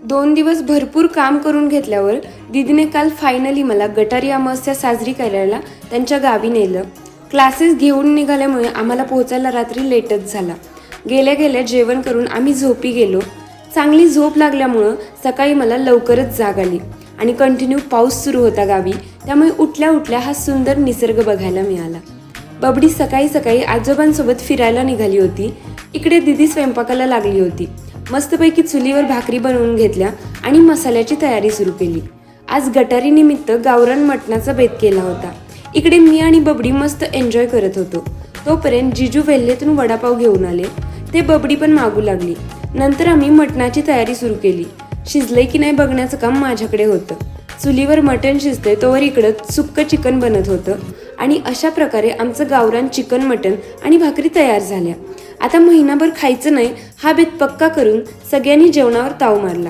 2 दिवस भरपूर काम करून घेतल्यावर दीदीने काल फायनली मला गटारी अमावस्या साजरी करायला त्यांच्या गावी नेलं. क्लासेस घेऊन निघाल्यामुळे आम्हाला पोहोचायला रात्री लेटच झाला. गेल्या गेल्या जेवण करून आम्ही झोपी गेलो. चांगली झोप लागल्यामुळं सकाळी मला लवकरच जाग आली आणि कंटिन्यू पाऊस सुरू होता गावी, त्यामुळे उठल्या उठल्या हा सुंदर निसर्ग बघायला मिळाला. बबडी सकाळी सकाळी आजोबांसोबत फिरायला निघाली होती. इकडे दीदी स्वयंपाकाला लागली होती. मस्तपैकी चुलीवर भाकरी बनवून घेतल्या आणि मसाल्याची तयारी सुरू केली. आज गटारी निमित्त गावरान मटणाचा बेत केला होता. इकडे मी आणि बबडी मस्त एन्जॉय करत होतो. तोपर्यंत जिजू वेल्हेतून वडापाव घेऊन आले. ते बबडी पण मागू लागली. नंतर आम्ही मटणाची तयारी सुरू केली. शिजलंय की नाही बघण्याचं काम माझ्याकडे होतं. चुलीवर मटण शिजतंय तोवर इकडं सुक्कं चिकन बनत होतं आणि अशा प्रकारे आमचं गावरान चिकन, मटण आणि भाकरी तयार झाल्या. आता महिनाभर खायचं नाही हा बेत पक्का करून सगळ्यांनी जेवणावर ताव मारला.